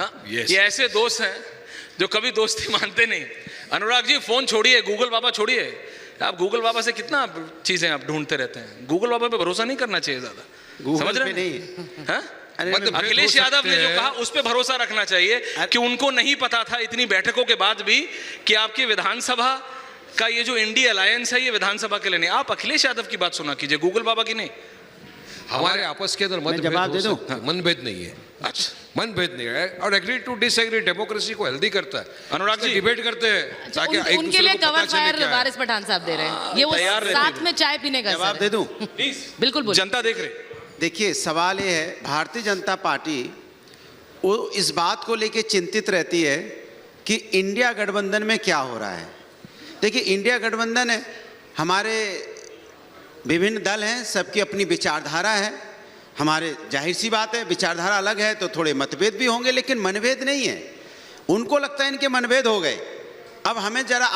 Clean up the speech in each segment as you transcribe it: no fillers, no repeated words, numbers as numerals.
हाँ, ये ऐसे दोस्त हैं जो कभी दोस्ती मानते नहीं। अनुराग जी फोन छोड़िए, गूगल बाबा छोड़िए, आप गूगल बाबा से कितना चीजें आप ढूंढते रहते हैं। गूगल बाबा पे भरोसा नहीं करना चाहिए ज्यादा, समझ रहे नहीं? हाँ? अखिलेश यादव ने जो कहा उस पे भरोसा रखना चाहिए कि उनको नहीं पता था इतनी बैठकों के बाद भी कि आपकी विधानसभा का ये जो इंडिया अलायंस है ये विधानसभा के लिए नहीं। आप अखिलेश यादव की बात सुना कीजिए, गूगल बाबा की नहीं। हमारे आपस के अंदर मनभेद नहीं है। अच्छा, मनभेद नहीं है और एग्री टू डिसएग्री डेमोक्रेसी को हेल्दी करता है। अनुराग जी डिबेट करते हैं ताकि एक उनके दूसरे लिए को कवर पता चले फायर क्या है। वारिस पठान साहब दे रहे हैं, ये वो साथ में चाय पीने का जवाब दे दूं? प्लीज, बिल्कुल बोलिए। जनता देख रही। देखिए, सवाल ये है, भारतीय जनता पार्टी वो इस बात को लेकर चिंतित रहती है कि इंडिया गठबंधन में क्या हो रहा है। देखिए, इंडिया गठबंधन है, हमारे विभिन्न दल हैं, सबकी अपनी विचारधारा है। हमारे जाहिर सी बात है, विचारधारा अलग है तो थोड़े मतभेद भी होंगे, लेकिन मनभेद नहीं है। उनको लगता है इनके मनभेद हो गए, अब हमें जरा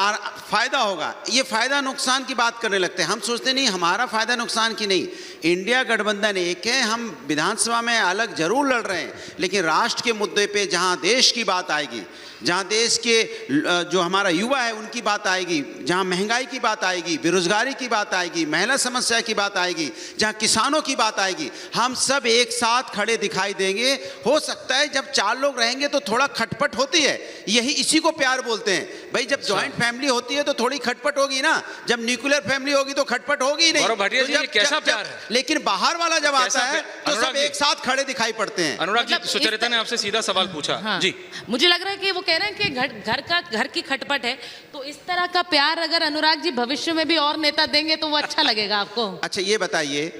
फायदा होगा, ये फायदा नुकसान की बात करने लगते हैं। हम सोचते नहीं हमारा फायदा नुकसान की नहीं, इंडिया गठबंधन एक है, हम विधानसभा में अलग जरूर लड़ रहे हैं, लेकिन राष्ट्र के मुद्दे पे जहां देश की बात आएगी, जहां देश के जो हमारा युवा है उनकी बात आएगी, जहां महंगाई की बात आएगी, बेरोजगारी की बात आएगी, महिला समस्या की बात आएगी, जहां किसानों की बात आएगी, हम सब एक साथ खड़े दिखाई देंगे। हो सकता है जब 4 लोग रहेंगे तो थोड़ा खटपट होती है, यही इसी को प्यार बोलते हैं भाई। जब जॉइंट फैमिली होती है तो थोड़ी खटपट होगी ना, जब न्यूक्लियर फैमिली होगी तो खटपट होगी नहीं। गौरव भाटिया जी, ये कैसा प्यार है? लेकिन बाहर वाला जब आता है तो सब एक साथ खड़े दिखाई पड़ते हैं। अनुराग जी, मतलब सुचरिता ने आपसे सीधा सवाल पूछा। हाँ, जी, मुझे लग रहा है कि वो कह रहे हैं कि घर की खटपट है, तो इस तरह का प्यार अगर अनुराग जी भविष्य में भी और नेता देंगे तो वो अच्छा लगेगा आपको। अच्छा, ये बताइए,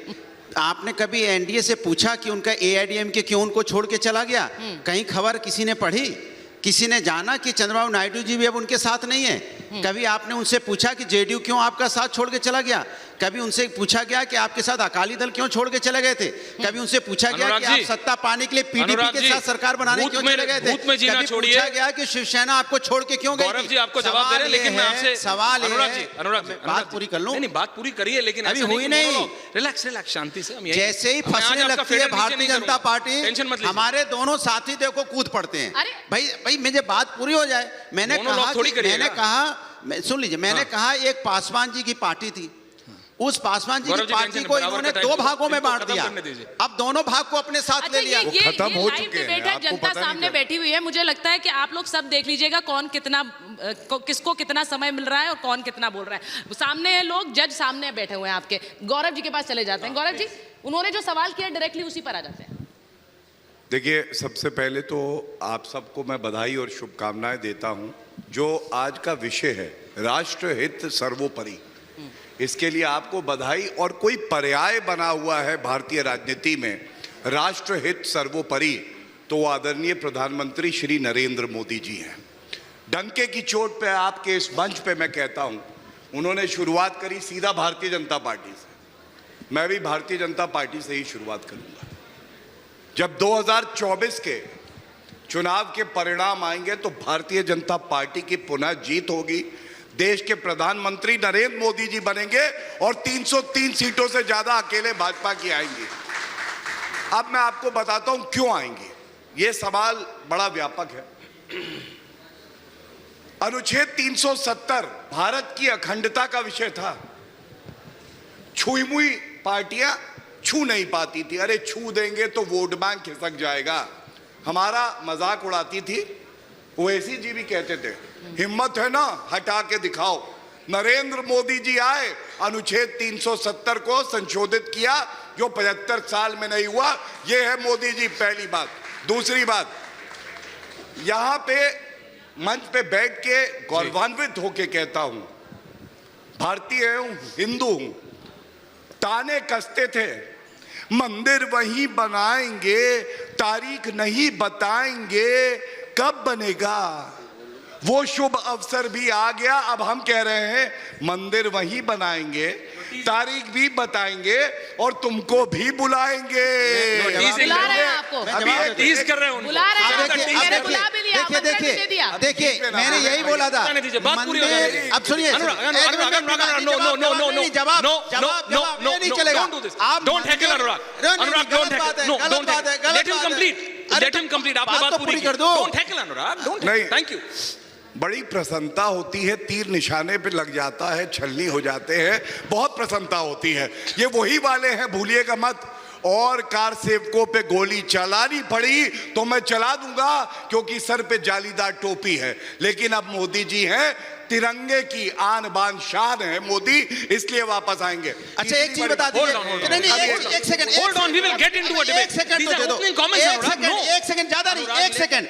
आपने कभी एनडीए से पूछा कि उनका एआईडीएमके क्यों उनको छोड़ के चला गया? कहीं खबर किसी ने पढ़ी? किसी ने जाना कि चंद्रबाबू नायडू जी भी अब उनके साथ नहीं है? कभी आपने उनसे पूछा कि जेडीयू क्यों आपका साथ छोड़ के चला गया? कभी उनसे पूछा गया कि आपके साथ अकाली दल क्यों छोड़ के चले गए थे? कभी उनसे पूछा गया कि आप सत्ता पाने के लिए पीडीपी के साथ सरकार बनाने क्यों चले गए थे? कभी पूछा गया कि शिवसेना आपको छोड़ के क्यों गई? गौरव जी आपको जवाब दे रहे हैं, लेकिन मैं आपसे सवाल अनुराग जी बात पूरी कर लूं? नहीं, बात पूरी करिए, लेकिन अभी हुई नहीं। रिलैक्स शांति से। जैसे ही फंसने लगती है भारतीय जनता पार्टी, टेंशन मत लीजिए। हमारे दोनों साथी देखो कूद पड़ते हैं। भाई मुझे बात पूरी हो जाए। मैंने सुन लीजिए, मैंने कहा एक पासवान जी की पार्टी थी, उस पासवान जी की पार्टी को इन्होंने 2 भागों में बांट दिया, अब दोनों भाग को अपने साथ ले लिया। ये खत्म हो चुके हैं, जनता सामने बैठी हुई है। मुझे लगता है कि आप लोग सब देख लीजिएगा कौन कितना किसको कितना समय मिल रहा है और कौन कितना बोल रहा है। सामने है लोग, जज सामने बैठे हुए हैं आपके। गौरव जी के पास चले जाते हैं। गौरव जी, उन्होंने जो सवाल किया डायरेक्टली उसी पर आ जाते हैं। देखिए, सबसे पहले तो आप सबको मैं बधाई और शुभकामनाएं देता हूं। जो आज का विषय है राष्ट्र हित सर्वोपरि, इसके लिए आपको बधाई। और कोई पर्याय बना हुआ है भारतीय राजनीति में राष्ट्र हित सर्वोपरि, तो आदरणीय प्रधानमंत्री श्री नरेंद्र मोदी जी हैं। डंके की चोट पे आपके इस मंच पे मैं कहता हूं, उन्होंने शुरुआत करी सीधा भारतीय जनता पार्टी से, मैं भी भारतीय जनता पार्टी से ही शुरुआत करूंगा। जब 2024 के चुनाव के परिणाम आएंगे तो भारतीय जनता पार्टी की पुनः जीत होगी, देश के प्रधानमंत्री नरेंद्र मोदी जी बनेंगे और 303 सीटों से ज्यादा अकेले भाजपा की आएंगी। अब मैं आपको बताता हूं क्यों आएंगी। यह सवाल बड़ा व्यापक है। अनुच्छेद 370 भारत की अखंडता का विषय था। छुई मुई पार्टियां छू नहीं पाती थी, अरे छू देंगे तो वोट बैंक खिसक जाएगा, हमारा मजाक उड़ाती थी। ओवैसी जी भी कहते थे हिम्मत है ना हटा के दिखाओ। नरेंद्र मोदी जी आए, अनुच्छेद 370 को संशोधित किया, जो 75 साल में नहीं हुआ। यह है मोदी जी, पहली बात। दूसरी बात, यहां पे मंच पे बैठ के गौरवान्वित होके कहता हूं, भारतीय हूं, हिंदू हूं। ताने कसते थे मंदिर वहीं बनाएंगे, तारीख नहीं बताएंगे, कब बनेगा? वो शुभ अवसर भी आ गया। अब हम कह रहे हैं मंदिर वहीं बनाएंगे, तारीख भी बताएंगे और तुमको भी बुलाएंगे। बुला रहे हैं आपको, अभी टीज कर रहे हैं उनको। बुला रहे हैं मैंने बुला भी लिया, आमंत्रण भी दे दिया। देखिए मैंने यही बोला था। जाने दीजिए, बात पूरी हो मंदिर- जाएगी। अब सुनिए अनुराग, एक मिनट, नहीं, जवाब ये नहीं चलेगा। Don't do this. Don't heckle Anurag. Anurag, don't heckle. No, don't heckle. Let him complete. Let him complete. आपने बात पूरी कर दो। Don't heckle Anurag. Don't. नहीं। Thank you. बड़ी प्रसन्नता होती है, तीर निशाने पे लग जाता है, छलनी हो जाते हैं, बहुत प्रसन्नता होती है। ये वही वाले हैं, भूलिएगा मत। और कार सेवकों पे गोली चलानी पड़ी तो मैं चला दूंगा, क्योंकि सर पे जालीदार टोपी है। लेकिन अब मोदी जी हैं, तिरंगे की आन बान शान है मोदी, इसलिए वापस आएंगे। अच्छा एक चीज बता दीजिए। एक second, Hold on, we will get into a debate. एक सेकंड These तो are दे दो। opening comments, Anurag. No. एक सेकंड ज्यादा नहीं, अनुराग, एक सेकंड,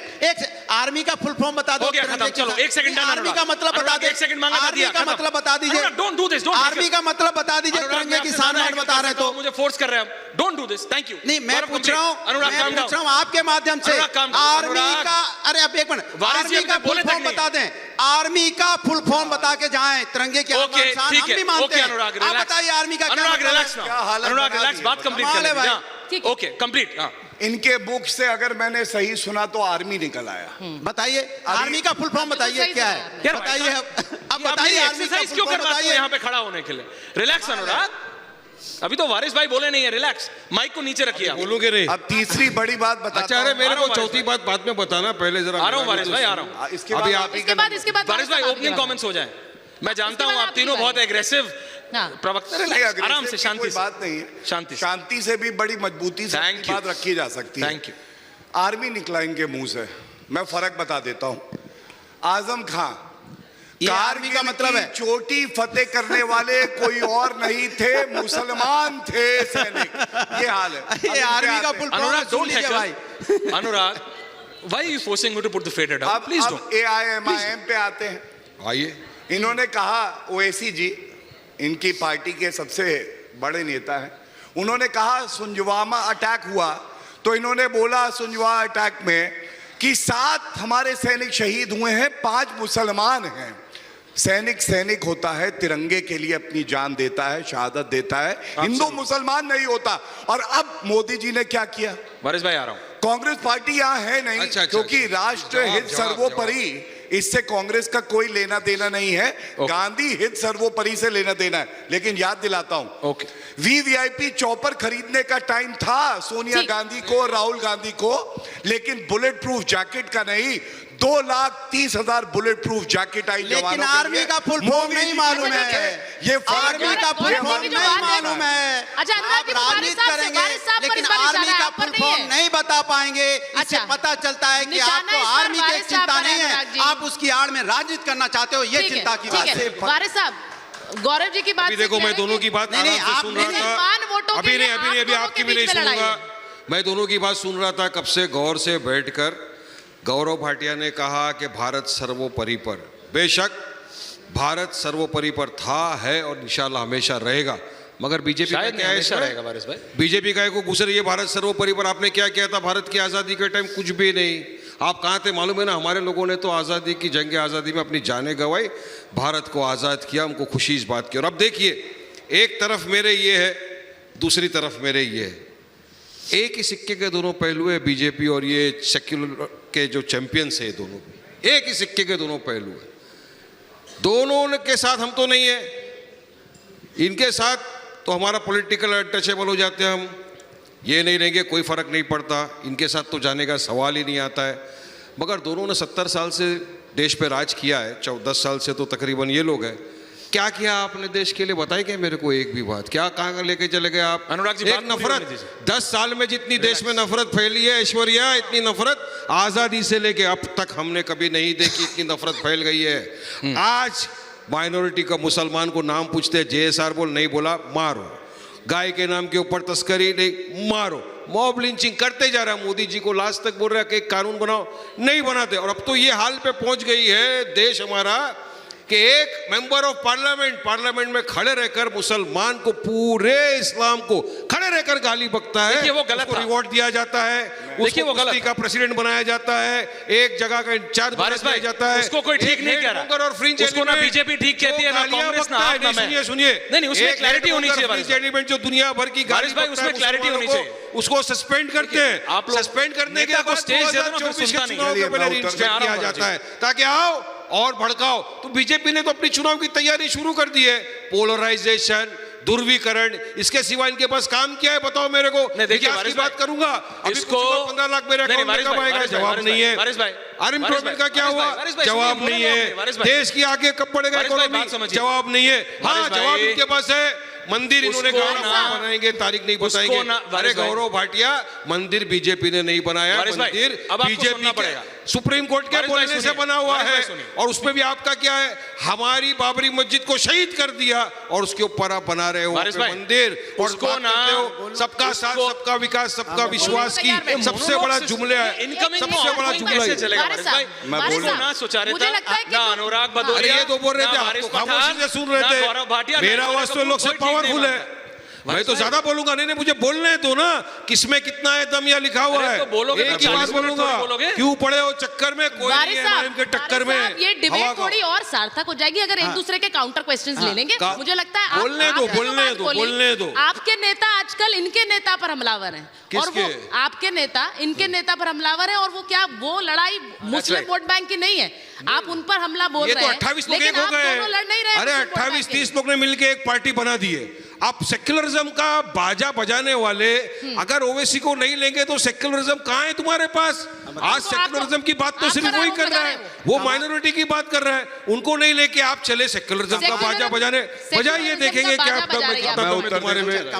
आर्मी का फुल फॉर्म बता दो। हो गया खत्म, चलो एक सेकंड डन। आर्मी का मतलब बता दे। एक सेकंड मांगा था, आर्मी दिया, का खत्म। मतलब बता दीजिए। Anurag, don't do this, don't army का मतलब बता दीजिए, अनुराग, तिरंगे मैं की आपसे शान ज्यादा बता रहे तो। मुझे फोर्स कर रहे हैं। Don't do this, thank you. नहीं मैं पूछ रहा हूँ, अनुराग मैं calm पूछ रहा down. हूँ आपके माध्यम से। अनुराग, calm down. आर्मी अनुराग। का, अरे अब एक मिनट, वारिस जी आर्मी का अपने फुल बोले फॉर्म तक नहीं। बता दें। आर्मी का फुल फॉर्म बता के जाएं, तिरंगे की आन ओके बान शान ठीक हम है, भी मानते ओके हैं। अनुराग आप रिलैक्स। बताइए आर्मी का क्या अनुराग मतलब है? रिलैक्स क्या हालत अनुराग बना रिलैक्स, दी है, बात कंप्लीट कमाल है कर भाई। लीजिए। Okay complete. हाँ इनके बुक से अगर मैंने सही सुना तो आर्मी निकल आया। बताइए आर्मी का फुल फॉर्म बताइए सही क्या जवाब है, यार, बताइए अब ये आप बताइए मेरी आर्मी का एक्सरसाइज फुल क्यों फॉर्म करवाते हो बताइए। यहाँ पे खड़ा होने के लिए? रिलैक्स अनुराग, अभी तो वारिस भाई बोले नहीं है, रिलैक्स, माइक को नीचे रखिए आप। बोलोगे नहीं? अब तीसरी बड़ी बात बताता अच्छा अरे हूं। मेरे आ रहा को हूं चौथी बात बाद में बताना, पहले जरा आ रहा हूँ वारिस भाई, आ रहा हूँ। इसके अभी बाद आप- आप ही इसके का बाद इसके बाद वारिस भाई वारिस ओपनिंग साहब कमेंट्स हो जाए। मैं जानता उसके हूँ बाद आप आप तीनों ही बहुत भाई। एग्रेसिव हाँ। प्रवक्ता। नहीं, रिलैक्स, aggressive आराम से, की शांति कोई से, बात नहीं है। शांति से। शांति से भी बड़ी मजबूती से Thank अपनी you. बात रखी जा सकती है। Thank you. आर्मी निकला इनके मुंह से, मैं फर्क बता देता हूं। आजम खान ये आर्मी का मतलब है। चोटी फतेह करने वाले कोई और नहीं थे, मुसलमान थे सैनिक। ये हाल है। अब ये इन पे आर्मी का आते फुल हैं। फॉर्म अनुराग सुन डोंट लीजिए भाई। हैकल। अनुराग why are you forcing me to put the faded up? अब Please don't. AIMIM पे आते हैं। आइए। इन्होंने कहा, ओवैसी जी इनकी पार्टी के सबसे बड़े नेता हैं, उन्होंने कहा सुंजवामा अटैक हुआ तो इन्होंने बोला सुंजवा अटैक में कि 7 हमारे सैनिक शहीद हुए हैं, 5 मुसलमान हैं। सैनिक सैनिक होता है, तिरंगे के लिए अपनी जान देता है, शहादत देता है, हिंदू मुसलमान नहीं होता। और अब मोदी जी ने क्या किया? वारिस भाई आ रहा हूँ। कांग्रेस पार्टी यहाँ है नहीं, अच्छा, क्योंकि राष्ट्र जवाब, हित जवाब, सर्वोपरि, इससे कांग्रेस का कोई लेना देना नहीं है। गांधी हित सर्वोपरि से लेना देना है। लेकिन याद दिलाता हूं, ओके। वीवीआईपी चॉपर खरीदने का टाइम था सोनिया ठीक। गांधी को, राहुल गांधी को, लेकिन बुलेट प्रूफ जैकेट का नहीं। 2,30,000 बुलेट प्रूफ जैकेट आई लेकिन जवानों के आर्मी लिए। का फुल फॉर्म मोदी नहीं जी मालूम की वजह है। से ये फर्क आर्मी है। का फुल गौरव जी फॉर्म की जो नहीं बात है- मालूम है। अच्छा, अनुराग आप जी, वारिस राजनीति साहब से- करेंगे, वारिस साहब पर लेकिन इस बार आर्मी निशाना का है, आप पर फुल नहीं फॉर्म है। नहीं बता पाएंगे। इससे अच्छा। पता चलता है कि निशाना आपको इस बार आर्मी की वारिस साहब चिंता पर है, नहीं अनुराग जी। है, आप उसकी आड़ में राजनीति करना चाहते हो, ये ठीक है, चिंता की ठीक बात है। है। वारिस साहब, गौरव जी की बात अभी से देखो क्या मैं है दोनों कि- की बात नहीं, नहीं, आराम से आप सुन रहा मुसलमान वोटों था। के अभी लिए नहीं, अभी आप नहीं, अभी दोनों आपकी के भी नहीं बीच में लड़ाई सुनूंगा। है। मैं दोनों की बात सुन रहा था कब से गौर से बैठकर। गौरव भाटिया ने कहा कि भारत सर्वोपरि पर, बेशक भारत सर्वोपरि पर था, है और इंशाल्लाह हमेशा रहेगा। मगर बीजेपी का शायद क्या है हमेशा इसमें? रहेगा वारिस भाई। बीजेपी का को गुजर ये भारत सर्वोपरि पर आपने क्या किया था भारत की आज़ादी के टाइम? कुछ भी नहीं। आप कहाँ थे मालूम है ना? हमारे लोगों ने तो आज़ादी की, जंग आज़ादी में अपनी जानें गंवाई, भारत को आज़ाद किया, हमको खुशी इस बात की। और अब देखिए, एक तरफ मेरे ये है, दूसरी तरफ मेरे ये है। एक ही सिक्के के दोनों पहलू है, बीजेपी और ये सेक्युलर के जो चैंपियंस है, दोनों एक ही सिक्के के दोनों पहलू है। दोनों के साथ हम तो नहीं है, इनके साथ तो हमारा पॉलिटिकल अनटचेबल हो जाते हैं हम, ये नहीं रहेंगे कोई फ़र्क नहीं पड़ता, इनके साथ तो जाने का सवाल ही नहीं आता है। मगर दोनों ने 70 साल से देश पे राज किया है, 10 साल से तो तकरीबन ये लोग हैं। क्या किया आपने देश के लिए? बताइए क्या मेरे को एक भी बात? क्या कहाँ लेके चले गए आप? अनुराग जी, एक बात पूरी नफरत, होने दीजिए। 10 साल में जितनी देश में नफरत फैली है ऐश्वर्या, इतनी नफरत आज़ादी से लेके अब तक हमने कभी नहीं देखी, इतनी नफरत फैल गई है। आज माइनॉरिटी का मुसलमान को नाम पूछते हैं, JSR बोल, नहीं बोला मारो। गाय के नाम के ऊपर तस्करी, नहीं मारो। मॉब लिंचिंग करते जा रहा है। मोदी जी को लास्ट तक बोल रहा है कि कानून बनाओ, नहीं बनाते। और अब तो ये हाल पे पहुंच गई है देश हमारा कि एक मेंबर ऑफ पार्लियामेंट में खड़े रहकर मुसलमान को, पूरे इस्लाम को खड़े रहकर गाली बकता है, देखिए वो गलत था। रिवॉर्ड दिया जाता है, देखिए उसको वो गलत कुश्ती का प्रेसिडेंट बनाया जाता है, एक जगह का इंचार्ज बनाया भाई, जाता है, उसको कोई ठीक नहीं कह रहा, और फ्रिंज उसको ना बीजेपी ठीक कहती है, ना कांग्रेस, ना आप, ना मैं। सुनिए नहीं, उसमें क्लैरिटी होनी चाहिए फ्रिंज एलिमेंट जो दुनिया भर की गाली भाई, बकता है उसमें क्लैरिटी होनी मुसलमानों चाहिए। को, उसको सस्पेंड करते हैं। आप लोग सस्पेंड करने के नेता को बाद स्टेज दे दो ना, फिर 2024 के सुनता नहीं। चुनाव के पहले मैं रिइंस्टेट आ रहा किया हूं जाता है ताकि आओ और भड़काओ। तो बीजेपी ने तो अपनी चुनाव की तैयारी शुरू कर दी है, पोलराइजेशन, ध्रुवीकरण, इसके सिवा इनके पास काम क्या है बताओ मेरे को। नहीं, देखिए विकास की वारिस बात भाई, करूंगा, अभी इसको 15 लाख मेरे नहीं, अकाउंट में वारिस कब भाई, आएगा, वारिस भाई, जवाब वारिस नहीं है। वारिस भाई, अनएम्प्लॉयमेंट का क्या वारिस हुआ, भाई, वारिस भाई, जवाब सुनिए, नहीं बोलने है। दो, वारिस भाई। देश की आगे कब बढ़ेगा वारिस भाई, इकोनॉमी, बात समझिए। जवाब नहीं है। हाँ, वारिस जवाब भाई, इनके पास है, मंदिर इन्होंने उसको कहा ना- बनाएंगे, तारीख नहीं उसको बताएंगे। ना- अरे वारिस भाई, गौरव भाटिया, मंदिर बीजेपी ने नहीं बनाया, वारिस भाई, मंदिर अब आपको बीजेपी सुनना के पड़ेगा। सुप्रीम कोर्ट के वारिस भाई, बोलने से सुनिए, बना हुआ वारिस भाई, है। सुनिए। और उसमें भी आपका क्या है, हमारी बाबरी मस्जिद को शहीद कर दिया और उसके ऊपर आप बना रहे हो वारिस भाई, मंदिर, और उसको बात ना- करते हो सबका साथ, उसको- सबका विकास, सबका विश्वास की तैयार बैठो। सबसे बड़ा जुमला है, इनकमिंग सबसे बड़ा जुमला कैसे है। चलेगा वारिस वारिस भाई? साहब, मैं वारिस बोल रहा साहब, ना सुचारिता, मुझे लगता है कि ना अनुराग भदौरिया, अरे ये तो बोल रहे ना थे, आप वारिस तो खामोशी पठान, से सुन रहे ना गौरव भाटिया, थे। ना मेरा इनका आवाज तो कोई लोग से ठीक नहीं पावरफुल है, मानता। मैं तो ज्यादा बोलूंगा नहीं, मुझे बोलने दो ना, किसमें कितना है दम या लिखा हुआ अरे है, तो बोलोगे एक तो ही 40 बात मिनट बोलूंगा। थोड़ी बोलोगे? क्यों पड़े हो चक्कर में, कोई नहीं वारिस है साहब, एमआईएम के टक्कर वारिस में। साहब, ये हवा डिबेट का- थोड़ी और सार्थक हो जाएगी अगर एक दूसरे के काउंटर क्वेश्चंस ले लेंगे। का- मुझे लगता है बोलने दो, आपने जो बोलने बात दो, बोली, बोलने दो। आपके नेता आजकल इनके नेता पर हमलावर हैं और वो किसके? आपके नेता इनके नेता पर हमलावर हैं और वो क्या, वो लड़ाई मुस्लिम right. वोट बैंक की नहीं है, आप उन पर हमला बोल ये रहे तो हैं, 28 लोग लेकिन एक हो आप गए। दोनों लड़ नहीं रहे अरे मुस्लिम वोट बैंक 28-30 के। लोग ने मिलके एक पार्टी बना दी है। आप सेक्युलरिज्म का बाजा बजाने वाले अगर ओवैसी को नहीं लेंगे तो सेक्युलरिज्म कहाँ है तुम्हारे पास? आज सेक्युलरिज्म की बात तो आपका सिर्फ वही राउंड कर रहा बजा है, रहे वो माइनॉरिटी की बात कर रहा है, उनको नहीं लेके आप चले सेक्युलरिज्म का बाजा बजाने। बजाइए, देखेंगे क्या बाजा बजा रही है दम है तुम्हारे में।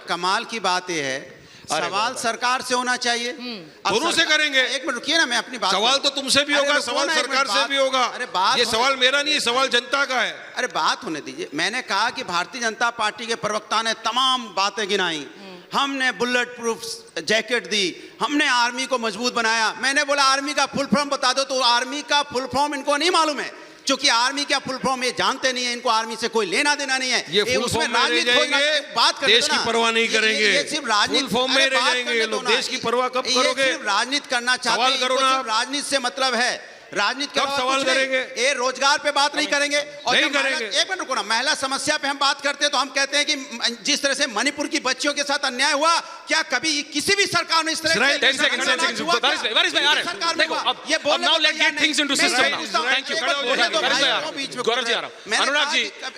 कमाल की बात यह है, सवाल सरकार से होना चाहिए। अब दोनों से करेंगे। एक मिनट रुकिए ना, मैं अपनी बात सवाल तो तुमसे भी होगा, अरे सवाल रुको ना, एक सरकार मिनट से बात- भी होगा। अरे बात ये होने- सवाल मेरा नहीं है, सवाल जनता का है। अरे बात होने दीजिए। मैंने कहा कि भारतीय जनता पार्टी के प्रवक्ता ने तमाम बातें गिनाई, हमने बुलेट प्रूफ जैकेट दी, हमने आर्मी को मजबूत बनाया। मैंने बोला आर्मी का फुल फॉर्म बता दो, तो आर्मी का फुल फॉर्म इनको नहीं मालूम है, क्योंकि आर्मी का फुल फॉर्म ये जानते नहीं है, इनको आर्मी से कोई लेना देना नहीं है। ये फुल उसमें फॉर्म में रह राजनीति होगा, जाएंगे, बात कर देश दो की ना। परवाह नहीं करेंगे। ये सिर्फ राजनीति, फुल फॉर्म में अरे रह बात जाएंगे करने ये दो लोग, ना। देश की परवाह कब ये करोगे? सिर्फ राजनीति करना चाहते सवाल हैं, करो इनको ना। सिर्फ राजनीति से मतलब है, राजनीति के कब अलावा सवाल कुछ नहीं। करेंगे? ये रोजगार पे बात नहीं करेंगे और नहीं जब महिला- करेंगे। एक मिनट रुको ना, महिला समस्या पे हम बात करते हैं तो हम कहते हैं कि जिस तरह से मणिपुर की बच्चियों के साथ अन्याय हुआ, क्या कभी किसी भी सरकार ने इस तरह Right, 10 seconds, 10 seconds, वारिस भाई आ रहे हैं। देखो अब now let's get things into system now. Thank you. वारिस भाई आ रहे हैं। गौरव जी आ रहा हूं।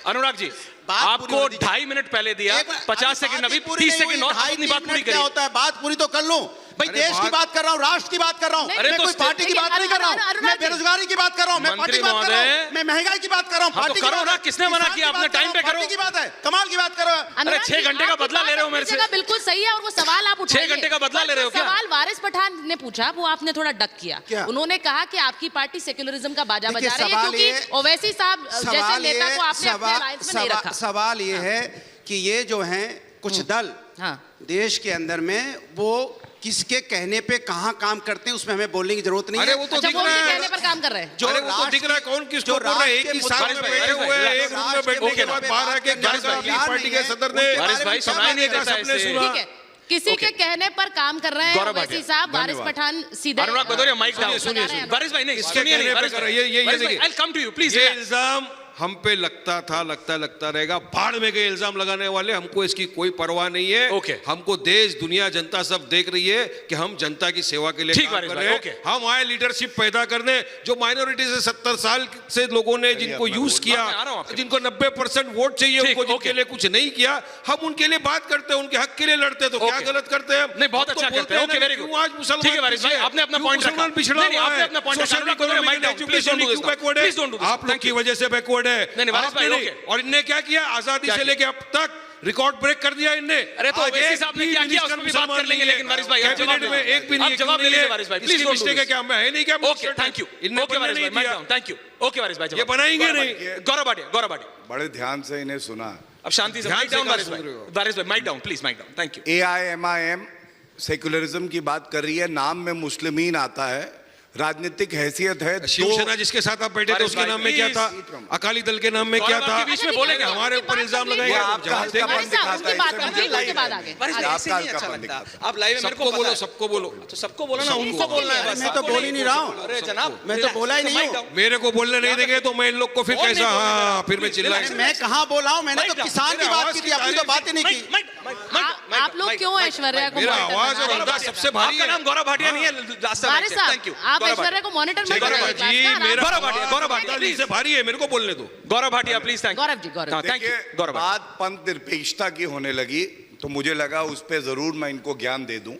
अनुराग जी बात पूरी आपको होनी चाहिए। 2.5 मिनट पहले दिया, एक मिनट, 50 अरे सेकंड बात अभी ही पूरी 30 नहीं सेकंड हुई, और ढाई अपनी तीन बात पूरी मिनट क्या करिए। होता है, बात पूरी तो कर लूं भाई। अरे देश की बात कर रहा हूं, राष्ट्र की बात कर रहा हूं, अरे मैं तो कोई पार्टी की बात नहीं कर रहा हूं, मैं बेरोजगारी की बात कर रहा हूं, मैं पार्टी की बात कर रहा हूं, महोदय, मैं महंगाई की बात कर रहा हूं, हाँ तो पार्टी की करो बात ना, है, किसने मना किसान किया? की आपने बात कर टाइम रहा पे हूं, करो। पार्टी की बात है, कमाल की बात करो। अनुराग 6 जी, घंटे का आपकी बदला ले रहे हो बात मेरे अपनी से। जगह बिल्कुल सही है और वो सवाल आप उठाइए। 6 घंटे का बदला ले रहे हो क्या? सवाल वारिस पठान ने पूछा, वो आपने थोड़ा डक किया। क्या? उन्होंने कहा कि आपकी पार्टी सेक्युलरिज्म का बाजा देखिए, बजा रही है सवाल क्योंकि ये- ओवैसी साहब जैसे सवाल नेता ये- को आपने अपने अलायंस में नहीं रखा। सवाल ये है कि ये जो हैं कुछ दल हाँ। देश के अंदर में वो किसके कहने पे कहाँ काम करते हैं उसमें हमें बोलने की जरूरत नहीं अरे है। वो तो अच्छा, दिख वो रहा उनके है। कहने पर काम कर रहे हैं। जो अरे वो तो राष्ट्र दिख रहा है, की- कौन किसको जो बोल रहा है, एक राष्ट्र ही के साथ में मुद्दे- बैठे हुए हैं, एक रूम में बैठने के बाद बाहर आके क्या वारिस भाई, कहा, पार्टी के सदर ने वारिस भाई सुनाई नहीं देता सबने ऐसे। सुना। ठीक है, किसी के कहने पर काम कर रहे हैं गौरव ओवैसी भाटिया, साहब, वारिस पठान सीधे अनुराग भदौरिया माइक डाउन। सुनिए, सुनिए। वारिस भाई नहीं, इसके सुनिए नहीं, कहने पे वारिस कर भाई, रहे हैं, ये वारिस भाई, देखिए। I'll come to you, please, ये relax. इल्जाम हम पे लगता रहेगा, भाड़ में गए इल्जाम लगाने वाले, हमको इसकी कोई परवाह नहीं है। ओके। हमको देश दुनिया जनता सब देख रही है कि हम जनता की सेवा के लिए ठीक, काम वारिस कर भाई, रहे हैं। ओके। हम आए लीडरशिप पैदा करने, जो माइनॉरिटी से 70 साल से लोगों ने जिनको यूज किया, मैं आ रहा हूं आपके जिनको 90% वोट चाहिए, ठीक, उनको जिनके ओके। लिए कुछ नहीं किया, हम उनके लिए बात करते हैं, उनके हक के लिए लड़ते हैं, तो क्या ओके। गलत करते हैं? नहीं, बहुत हम तो अच्छा बोलते करते हैं। हैं ओके, ना, वेरी गुड। क्यों आज मुसलमान ठीक है वारिस भाई, पीछे है? आपने अपना क्यों point रखा। मुसलमान पिछड़ा नहीं, नहीं, हुआ आपने है? अपना point रखा। Social Anurag Bhadauria, economic mic down. Please don't do this now. backward है। Please don't do this now. आप लोग Thank की you. वजह से बैकवर्ड है। नहीं, वारिस आपने भाई, नहीं। ओके। और इनने क्या किया, आजादी क्या से किया? लेके अब तक रिकॉर्ड ब्रेक कर दिया इनने। अरे तो आज ओवैसी एक साहब ने भी क्या किया, उस मिनिस्टर पर भी बात कर लेंगे, मुसलमान लेकिन वारिस भाई, आप कैबिनेट जवाब में दीजिए। एक भी नहीं आप है, जवाब क्यों दे नहीं दीजिए है? वारिस भाई, इसकी please don't do mistake है this. क्या? मैं है नहीं क्या? Okay, thank you. इनने ओके वारिस बनने भाई, नहीं माइक दिया। Down, thank you. ओके वारिस भाई, ये बनाएंगे गौरव नहीं। भाटिया, गौरव भाटिया। बड़े ध्यान से इन्हें सुना। अब शांति से ध्यान माइक से डाउन कहाँ वारिस सुन भाई, रहे हो? वारिस भाई mike down please, mike down, thank you. AIMIM secularism की बात कर रही है, नाम में मुस्लिमीन आता है, राजनीतिक हैसियत है। शिवसेना जिसके साथ आप बैठे थे उसके नाम में क्या था, अकाली दल के नाम में क्या था, बीच में बोलेंगे हमारे ऊपर इल्जाम ये लगाएंगे। आपका हल्कापन दिखाता है, उसके बाद आगे ऐसे नहीं अच्छा लगता। आप लाइव में मेरे को सबको बोलो, पता है। सबको बोलो, तो सबको बोलो ना, उनको बोलना है बस। मैं तो बोल ही नहीं रहा हूँ, अरे जनाब, मैं तो बोला ही नहीं हूँ। मेरे को बोलने नहीं देंगे तो मैं इन लोग को फिर कौन नहीं कैसा, बोलेगा? हाँ फिर मैं चिल्लाएंगे। मैं कहाँ बोला हूँ, मैंने तो किसान की बात की थी, आपने तो बात ही नहीं की। आप लोग क्यों ऐश्वर्या को मेरा मॉनिटर आवाज बना और रहे हैं? अंदाज सबसे भारी आपका है। नाम गौरव भाटिया नहीं है लास्ट टाइम। वारिस साहब, आप ऐश्वर्या को मॉनिटर मत गौरव करिए, जी, बात का मेरा आराम गौरव से। भाटिया, गौरव भाटिया, अंदाज इससे भारी है, मेरे को बोलने दो। Gaurav Bhatia please, thank Gaurav ji, Gaurav thank you देखिए, गौरव भाटिया। बात पंथ निरपेक्षता की होने लगी तो मुझे लगा उस पे जरूर मैं इनको ज्ञान दे दूं।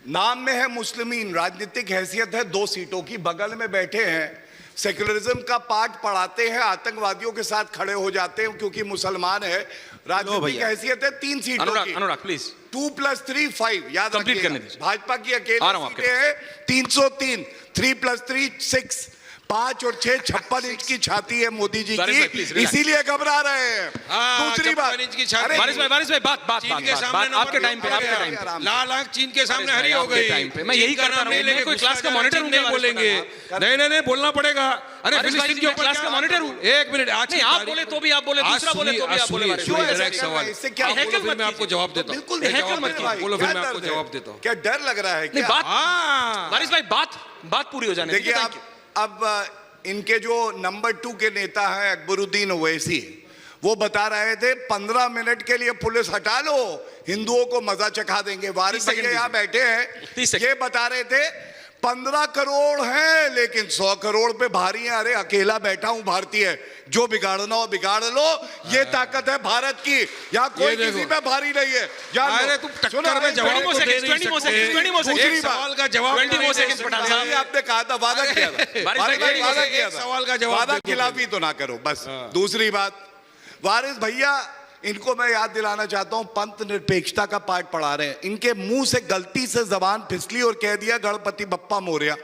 नाम में है मुस्लिमीन, राजनीतिक हैसियत है 2 सीटों की, बगल में बैठे हैं, सेक्युलरिज्म का पाठ पढ़ाते हैं, आतंकवादियों के साथ खड़े हो जाते हैं क्योंकि मुसलमान है। राजनीतिक हैसियत है 3 सीटों अनुराग की, अनुराग प्लीज 2 + 3 5, याद Complete रखिएगा। करने दीजिए। भाजपा की आ रहा हूं अकेली आपके सीटें हैं 303, 3 + 3 6, 5 और 6 56 इंच की छाती है मोदी जी वारिस भाई, please, की, relax. इसीलिए घबरा रहे हैं। हाँ, दूसरी 56 बात, इंच की छाती। अरे, वारिस भाई बात चीन के सामने बात नंबर आपके टाइम पे, दो आपके गया। टाइम पे। लाल आंख चीन के सामने वारिस हरी भाई, हो आपके गई। टाइम पे। मैं यही चीन का करता नाम रहूं, नहीं मैं लेंगे, कोई क्लास का मॉनिटर हूं क्या नहीं वारिस बोलेंगे, भाई? नहीं बोलना पड़ेगा। अरे वारिस भाई, फिलिस्तीन के मैं क्लास का मॉनिटर हूं। एक मिनट, आज नहीं, की आप तारीख बोले में- तो भी आप बोले, आज दूसरा बोले तो भी आप बोले, सुनिए, वारिस सुनिए, भाई। मेरा एक सवाल, इससे क्या आप बोलो, हैकल फिर मत मैं आपको जवाब देता हूँ। बिल्कुल नहीं, हैकल जवाब मत देता हूँ, भाई, बोलो, फिर क्या मैं आपको दर्द है? जवाब देता हूँ। क्या डर लग रहा है नहीं क्या? बात वारिस भाई, बात पूरी हो जाने देखिए दीजिए, आप thank you। अब इनके जो नंबर 2 के नेता हैं अकबरुद्दीन ओवैसी, वो बता रहे थे 15 मिनट के लिए पुलिस हटा लो, हिंदुओं को मजा चखा देंगे। वारिस 30 भैया यहाँ बैठे 30 हैं, सेकंड। ये बता रहे थे 15 करोड़ हैं लेकिन 100 करोड़ पे भारी है। अरे अकेला बैठा हूं भारतीय, जो बिगाड़ना हो बिगाड़ लो, ये ताकत है भारत की। यहाँ कोई देखो। किसी पे भारी नहीं है। जान लो। अरे तुम सुनो, टक्कर में एक जवाब 20 तो दे 20 नहीं more सकते। seconds, 20 more seconds। दूसरी एक बात, सवाल का जवाब 20 more seconds, पठान साहब। यही आपने कहा था, वादा किया था। वारिस भाई, वादा 20 more किया एक था। सवाल का जवाब वादा दे दो खिलाफी तो ना करो बस। दूसरी बात, वारिस भैया, इनको मैं याद दिलाना चाहता हूं, पंथ निरपेक्षता का पाठ पढ़ा रहे हैं। इनके मुंह से गलती से जबान फिसली और कह दिया गणपति बप्पा मोरया।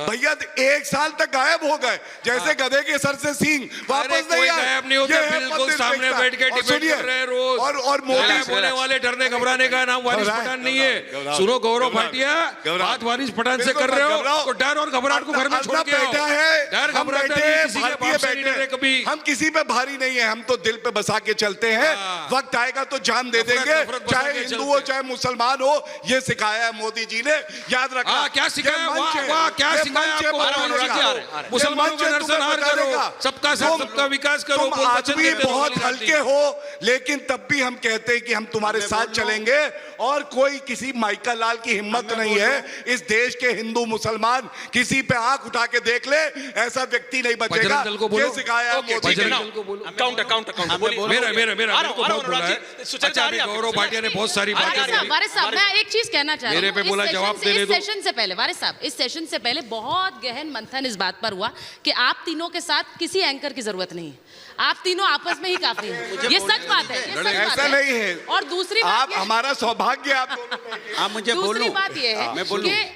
भैया 1 साल तक गायब हो गए, जैसे गधे के सर से सींग वापस अरे नहीं कोई आए। गायब नहीं होते, ये है बिल्कुल पंथ सामने निरपेक्षता। बैठ के और डिबेट सुनिए, कर रहे हैं रोज। और मोदी relax, बोलने वाले डरने घबराने का नाम वारिस घबराए, पठान नहीं है। घबराओ, सुनो गौरव घबराओ, भाटिया, घबराओ। बात वारिस पठान से बिल्कुल कर रहे मत हो घबराओ। तो डर और घबराहट को घर में छोड़ के आओ। बैठा है, डर हम घबराहट बैठे नहीं, हैं, किसी के भारतीय बाप से नहीं बैठे डरे हैं। कभी। हम किसी पे भारी नहीं है, हम तो दिल पे बसा के चलते हैं। हाँ। वक्त आएगा तो जान दे नफरत- देंगे, नफरत बसा चाहे के हिंदू चलते हो हैं। चाहे मुसलमान हो। ये सिखाया है मोदी जी ने, याद रखना। हाँ, क्या सिखाया? ये मंच है, वाह, वाह, क्या ये सिखाया मंच है आपको? बताने अनुराग का। जी आ रहे हैं, आ रहे हैं। मुसलमानों का ये मंच है, नरसंहार तुम्हें करो, बताने का। सबका साथ, तुम- सबका विकास करो, तुम बोल वचन आदमी देते हो, बहुत वाली गाली। हल्के हो, लेकिन तब भी हम कहते हैं कि हम तुम्हारे साथ चलेंगे। और कोई किसी माइकल लाल की हिम्मत नहीं है इस देश के हिंदू मुसलमान किसी पे आंख उठा के देख ले, ऐसा व्यक्ति नहीं बचेगा। बजरंग दल को बोलो। ये सिखाया है ओके, मोदी ठीक है, जी ने। now, काउंटर बोलिए। मेरा आ रहा हूं, को बहुत अनुराग बोला जी। है। सुचरिता अच्छा, आ रही है अभी गौरव आपको? भाटिया ने बहुत सारी बातें वारिस साहब, बोली। वारिस साहब, मैं एक चीज कहना चाह रहा मेरे हूं। पे इस बोला सेशन जवाब से- देने इस दो। सेशन से पहले, वारिस साहब, इस सेशन से पहले बहुत गहन मंथन इस बात पर हुआ कि आप तीनों के साथ किसी एंकर की जरूरत नहीं है, आप तीनों आपस में ही काफी हैं। ये सच बात है, ये सच बात ऐसा नहीं है। और दूसरी बात आप ये- हमारा सौभाग्य आप दोनों में। आप मुझे दूसरी बोलूं, बात ये है मैं बोलूं। कि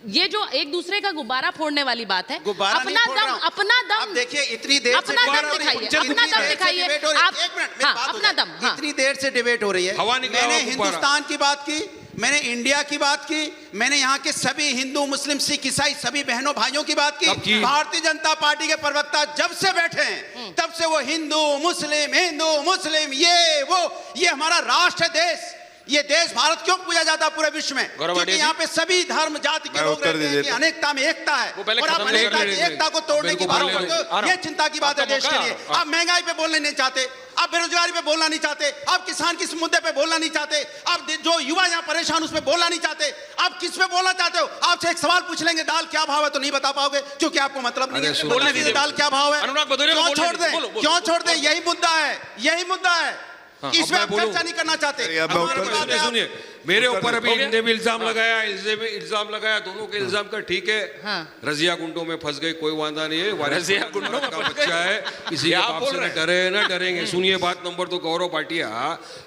ये जो एक दूसरे का गुब्बारा फोड़ने वाली बात है, गुब्बारा नहीं अपना फोड़ रहा दम, हूं। अपना अब दम, देखिए इतनी देर से अपना दम गुब्बारा दिखाइए, नहीं, अपना इतनी दम देर से दिखाइए। डिबेट हो रही है। आप- एक मिनट, मेरी हाँ, बात हो अपना जाए। दम, हाँ। इतनी देर से डिबेट हो रही है। हवा निकला मैंने हुआ गुब्बारा। हिंदुस्तान की बात की, मैंने इंडिया की बात की, मैंने यहाँ के सभी हिंदू मुस्लिम सिख ईसाई सभी बहनों भाइयों की बात कब की? की। भारतीय जनता पार्टी के प्रवक्ता जब से बैठे हैं तब से वो हिंदू मुस्लिम ये हमारा राष्ट्र है, देश, ये देश भारत क्यों पूजा जाता है पूरे विश्व में? गौरव क्योंकि भाटिया यहाँ पे सभी धर्म जाति के मैं लोग उत्तर रहते दे हैं कि देता हूं। अनेकता में एकता है। वो पहले और आप खत्म अनेकता कर ले, की एकता को तोड़ने की बिल्कुल बात बोलने करते दो। आ हो। रहा ये हूं। चिंता की बात है आपका देश के मौका, लिए। हाँ। आप महंगाई पे बोलना नहीं चाहते, आप बेरोजगारी पे बोलना नहीं चाहते, आप किसान किस मुद्दे पे बोलना नहीं चाहते, आप जो युवा यहाँ परेशान उस पे बोलना नहीं चाहते, आप किस पे बोलना चाहते हो? आपसे एक सवाल पूछ लेंगे दाल क्या भाव है तो नहीं बता पाओगे क्योंकि आपको मतलब नहीं अरे है। सुनो, बोलने बोलने दीजिए दीजिए। दाल क्या भाव है। अनुराग भदौरिया को क्यों बोलने छोड़ दीजिए। दें? बोलो, बोलो, क्यों बोलो, छोड़ दें? यही मुद्दा है, इस अब पे मैं आप बोलूं। चर्चा नहीं करना चाहते। अरे अब मैं हमारे उत्तर बात है, आप- सुनिए, मेरे ऊपर अभी हो गया? इनने भी इल्जाम लगाया, इनसे भी इल्जाम लगाया, दोनों के इल्जाम का ठीक है। हाँ। रजिया गुंडों में फंस गई, कोई वादा नहीं है। वारिस रजिया गुंडों में का फंस बच्चा गए। है, किसी के क्या आप बाप बोल से रहे न हैं? डरे न डरेंगे। सुनिए बात नंबर 2, गौरव भाटिया,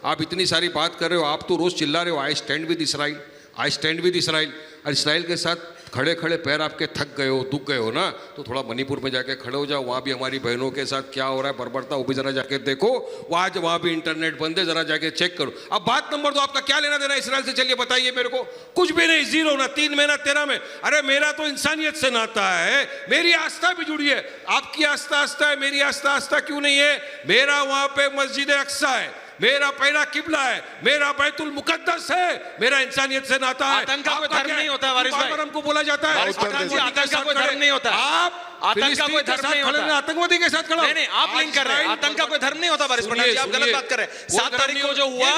आप इतनी सारी बात कर रहे हो, आप तो रोज चिल्ला रहे हो I stand with Israel, I stand with Israel, और इसराइल के साथ खड़े खड़े पैर आपके थक गए हो, दुख गए हो ना, तो थोड़ा मणिपुर में जाके खड़े हो जाओ। वहाँ भी हमारी बहनों के साथ क्या हो रहा है बर्बरता, वो भी जरा जाके देखो। वहाँ भी इंटरनेट बंद है, जरा जाके चेक करो। अब बात नंबर 2, आपका क्या लेना देना इसराइल से, चलिए बताइए मेरे को। कुछ भी नहीं, जीरो, ना 3 में ना 13 में। अरे मेरा तो इंसानियत से नाता है, मेरी आस्था भी जुड़ी है। आपकी आस्था आस्था है, मेरी आस्था आस्था क्यों नहीं है? मेरा वहाँ पे मस्जिद अक्सा है, मेरा पहला किबला है, मेरा बैतुल मुकद्दस है, मेरा इंसानियत से नाता है। आतंक का कोई धर्म नहीं होता वारिस भाई। हमको बोला जाता है आतंक का कोई धर्म नहीं होता। आप आतंक का कोई धर्म नहीं होता। आतंकवादी के साथ खड़ा। नहीं, आप लिंक कर रहे हैं। आतंक का कोई धर्म नहीं होता वारिस भाई, आप गलत बात कर रहे हैं। 7 तारीख को जो हुआ,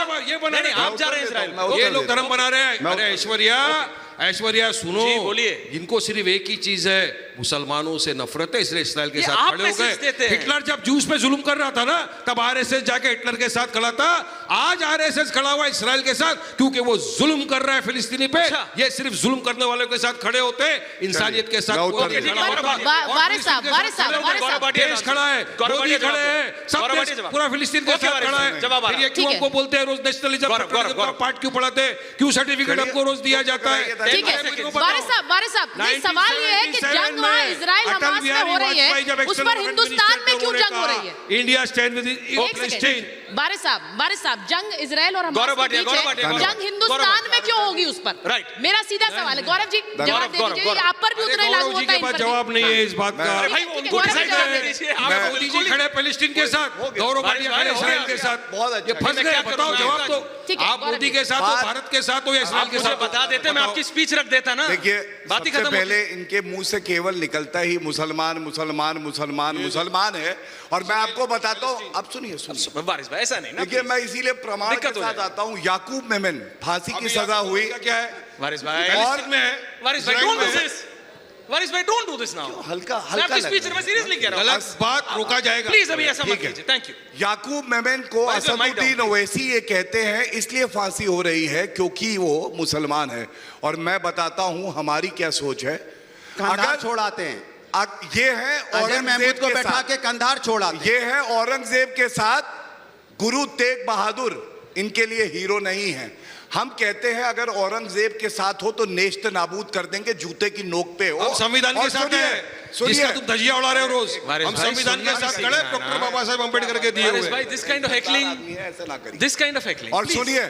नहीं, आप जा रहे हैं इजराइल, ये लोग धर्म बना रहे हैं। अरे ऐश्वर्या सुनो, जी, बोलिए। इनको सिर्फ एक ही चीज है, मुसलमानों से नफरत है, इसलिए इसराइल के ये साथ आप खड़े हो मैसेज देते गए। हैं। हिटलर जब जूस पे जुल्म कर रहा था ना, तब आरएसएस जाके हिटलर के साथ खड़ा था। आज आरएसएस खड़ा हुआ इसराइल के साथ, क्योंकि वो जुल्म कर रहा है फिलिस्तीनी पे। अच्छा। ये सिर्फ जुल्म करने वालों के साथ खड़े होते, इंसानियत के साथ मैं उत्तर कोई देता खड़ा हूं। होता। वारिस साहब, वारिस साहब, वारिस साहब। देश खड़ा है, मोदी खड़े हैं, सब देश पूरा फिलिस्तीन के साथ खड़ा है। फिर ये क्यों हमको बोलते हैं रोज नेशनलिज्म का पार्ट क्यों पढ़ाते हैं, क्यों सर्टिफिकेट हमको रोज दिया जाता है? ठीक है, वारिस साहब, नहीं, सवाल ये है कि जंग वहाँ इजराइल हमास में हो रही है, उस पर हिंदुस्तान में क्यों जंग हो रही है? इंडिया स्टैंड विद एक सेकंड, वारिस साहब, जंग इजराइल और हमास गौरव के बीच भाटिया, है, जंग हिंदुस्तान में क्यों होगी उस पर? राइट। मेरा सीधा सवाल है, गौरव जी जवाब दे दीजिए, ये आप पर भी उतना ही लागू गौरव जी होता है, के इन पास पर भी। जवाब नहीं है इस बात का। अरे भाई, उनको गौरव डिसाइड जवाब करने दे दीजिए। मोदी जी खड़े फिलिस्तीन के साथ, गौरव भाटिया खड़े इसराइल के साथ। बहुत अच्छा। ये फंस मैं गए, क्या बताओ करूं? जवाब दो। ठीक है, आप गौरव मोदी जी। के साथ हो, भारत के साथ हो या इसराइल आप के मुझे साथ? बता देते, मैं आपकी स्पीच रख देता ना। देखिए, बात ही सबसे खत्म पहले इनके मुंह से केवल निकलता ही मुसलमान मुसलमान मुसलमान मुसलमान है। और मैं आपको बताता हूँ, अब सुनिए वारिस भाई, ऐसा नहीं ना। देखिए, मैं इसीलिए प्रमाण के दिक्कत हो साथ जाएगी। आता हूँ। याकूब मेमन फांसी की सजा हुई। क्या है वारिस भाई, और में है, वारिस भाई, डोंट डू दिस। वारिस भाई, डोंट डू दिस नाउ। हल्का मैं हल्का आपकी लग स्पीच रहा में है। सीरियसली कह रहा हूं। गलत बात रोका जाएगा। प्लीज अभी ऐसा मत ठीक है। कीजिए, थैंक यू। याकूब मेमन को Why is your mic Asaduddin down? Owaisi ये कहते हैं इसलिए फांसी हो रही है क्योंकि वो मुसलमान है। और मैं बताता हूँ हमारी क्या सोच है। कंधार छोड़ाते हैं, ये है अजय महमूद औरंगजेब को के बैठा साथ, के कंधार छोड़ाते हैं। ये है औरंगजेब के साथ गुरु तेग बहादुर इनके लिए हीरो नहीं है। हम कहते हैं अगर औरंगजेब के साथ हो तो नेस्त नाबूद कर देंगे, जूते की नोक पे हो। हम संविधान के और साथ सुनिए, है, जिसका तुम धजिया उड़ा रहे हो रोज। वारिस हम भाई, संविधान के सुनना साथ भी खड़े, सीखना है डॉक्टर ना। बाबा साहेब अम्बेडकर के दिए वारिस हुए। भाई, दिस काइंड ऑफ हेकलिंग, आदमी है, ऐसा ना करिए। This kind of heckling. और सुनिए,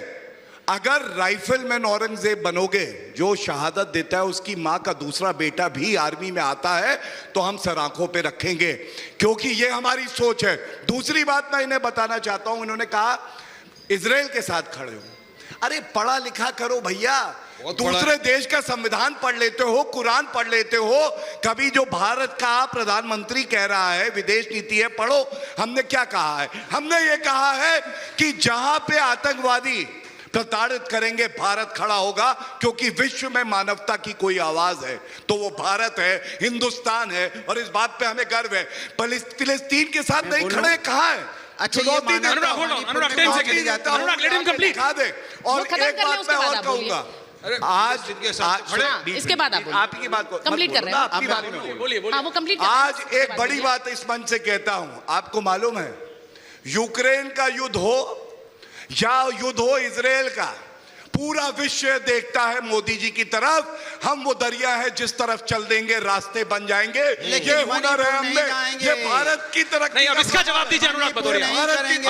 अगर राइफलमैन औरंगजेब बनोगे जो शहादत देता है, उसकी मां का दूसरा बेटा भी आर्मी में आता है, तो हम सर आंखों पे रखेंगे, क्योंकि ये हमारी सोच है। दूसरी बात मैं इन्हें बताना चाहता हूं, इन्होंने कहा इजराइल के साथ खड़े हो। अरे पढ़ा लिखा करो भैया, दूसरे देश का संविधान पढ़ लेते हो, कुरान पढ़ लेते हो। कभी जो भारत का प्रधानमंत्री कह रहा है विदेश नीति है, पढ़ो। हमने क्या कहा है? हमने ये कहा है कि जहां पे आतंकवादी प्रताड़ित करेंगे, भारत खड़ा होगा, क्योंकि विश्व में मानवता की कोई आवाज है तो वो भारत है, हिंदुस्तान है। और इस बात पे हमें गर्व है। फिलिस्तीन के साथ नहीं खड़े, कहा है? अच्छा, ये चुनौती मानवता देता हूं। अनुराग, 10 सेकंड देता हूं, अनुराग, let him complete। दिखा दे। और वो खत्म एक कर ले, बात उसके मैं बाद और आप बोलिए। कहूंगा, आज जिनके साथ खड़े, हाँ, इसके बाद आप बोलिए। आप ही की बात को कंप्लीट कर रहे हैं, अपनी बात में बोलिए हाँ, वो कंप्लीट आज एक बड़ी बात इस मंच से कहता हूं। आपको मालूम है, यूक्रेन का युद्ध हो या युद्ध हो इजराइल का, पूरा विश्व देखता है मोदी जी की तरफ। हम वो दरिया है जिस तरफ चल देंगे, रास्ते बन जाएंगे। लेकिन ये हुनर है नहीं हमने, जाएंगे। ये भारत की तरक्की नहीं, अब का इसका जवाब दीजिए अनुराग भदौरिया।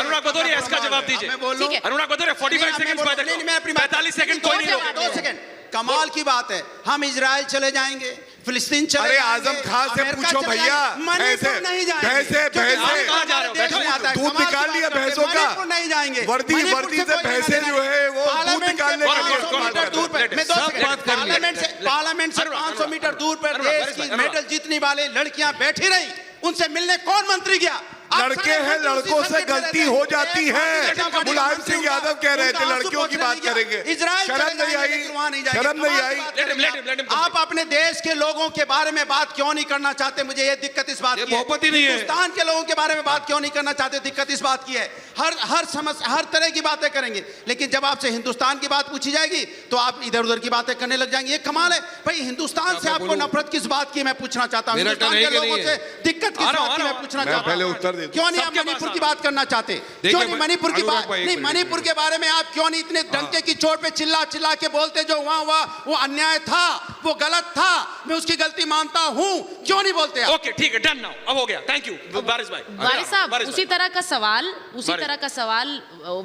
अनुराग भदौरिया, इसका जवाब दीजिए। मैं बोलूं? ठीक है। अनुराग भदौरिया, 45 सेकंड्स बाद नहीं, मैं अपनी बात- 45 सेकंड कोई नहीं रोकेगा। 2 सेकंड, कमाल की बात है। हम इजराइल चले जाएंगे, फिलिस्तीन चले अरे जाएंगे, आजम खान से अमेरिका पूछो चले भैया, जाएंगे, मणिपुर भैंसे- नहीं जाएंगे, भैंसे- क्योंकि भैंसे- हमारे कहाँ जा रहे हो? देश में आता है। दूध कमाल की निकाल बात लिया करते हैं, भैंसों का। मणिपुर नहीं जाएंगे, वर्दी मणिपुर वर्दी से से कोई भैंसे लेना जो है वो दूध पार्लियामेंट निकालने से के लिए 500 मीटर दूर पर, मैं 2 सब सेकंड, बात कर लिया। पार्लियामेंट से 500 मीटर दूर पर अनुराग, देश वारिस की भाई, मेडल जीतने वाले लड़कियां बैठी रही, उनसे मिलने कौन मंत्री गया? आप लड़के सारे हैं, मंत्री लड़कों उसी से संकट में गलती रहते हो हैं। जाती है। मुलायम सिंह यादव कह रहे थे लड़कियों की बात करेंगे, शर्म नहीं आई, शर्म नहीं आई। let him आप अपने देश के लोगों के बारे में बात क्यों नहीं करना चाहते? मुझे ये दिक्कत इस बात ये की है। बहुपति नहीं है। हिंदुस्तान के लोगों के बारे में बात क्यों नहीं करना चाहते? दिक्कत इस बात की है। हर समस्या, हर तरह की बातें करेंगे, लेकिन जब आपसे हिंदुस्तान की बात पूछी जाएगी तो आप इधर उधर की बातें करने लग जाएंगे। ये कमाल है भाई। हिंदुस्तान से आपको नफरत किस बात की मैं पूछना चाहता हूँ? मेरा हिंदुस्तान टर्न है के कि नहीं लोगों है? से दिक्कत किस बात की मैं पूछना मैं चाहता पहले हूँ? उत्तर दे दो। क्यों नहीं आप सबके मणिपुर पास की बात करना चाहते? देखिए क्यों नहीं मणिपुर की अनुराग बात भाई, एक नहीं, मिनट, मणिपुर के बारे में आप क्यों नहीं इतने डंके की चोट पे चिल्ला चिल्ला के बोलते? जो वहाँ हुआ वो अन्याय था, वो गलत था, मैं उसकी गलती मानता हूँ, क्यों नहीं बोलते आप? ओके ठीक है, डन नाउ, अब हो गया, थैंक यू बारिश भाई। वारिस साहब बारिश उसी भाई। तरह का सवाल बारिश।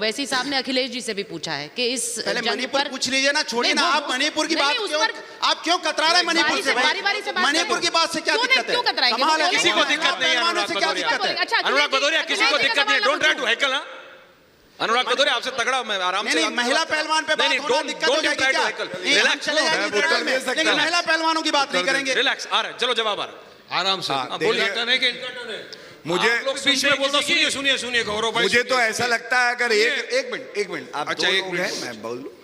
वैसी साहब ने अखिलेश जी से भी पूछा है कि इस पहले जंग मणिपुर पर पूछ लीजिए ना, छोड़िए नहीं, ना वो- आप मणिपुर की नहीं, बात नहीं, उस क्यों, पर- आप क्यों कतरा रहे हैं मणिपुर बारी से? से- बारी से बात मणिपुर करें। की बात से क्या क्यों नहीं- दिक्कत है? क्यों कतराएंगे? कमाल है, बोलेंगे। किसी को कमाल है। दिक्कत नहीं है पहलवानों अनुराग से क्या भदौरिया। दिक्कत है? अच्छा, अनुराग भदौरिया किसी को अखिलेश जी का दिक्कत नहीं है, सवाल डोंट ट्राई टू हैकल। अनुराग भदौरिया आपसे तगड़ा, मैं आराम से नहीं, महिला पहलवान पे बात नहीं, होना don't- दिक्कत हो don't जाएगी try to क्या? heckle. नहीं, हम Relax, चले no, जाएंगे मैं इधर उत्तर में, दे सकता लेकिन हूं। महिला पहलवानों की बात नहीं करेंगे। रिलैक्स, आ रहा है, चलो जवाब आ रहा है। आराम से हाँ, बोलिए। देखिए, टर्न है कि इनका टर्न है? मुझे आप लोग बीच में बोलते सुनिए सुनिए सुनिए गौरव भाई, मुझे तो सुनिए, ऐसा लगता है अगर एक मिनट आप अच्छा, दो एक लोग मिनट हैं, मैं बोल लूं।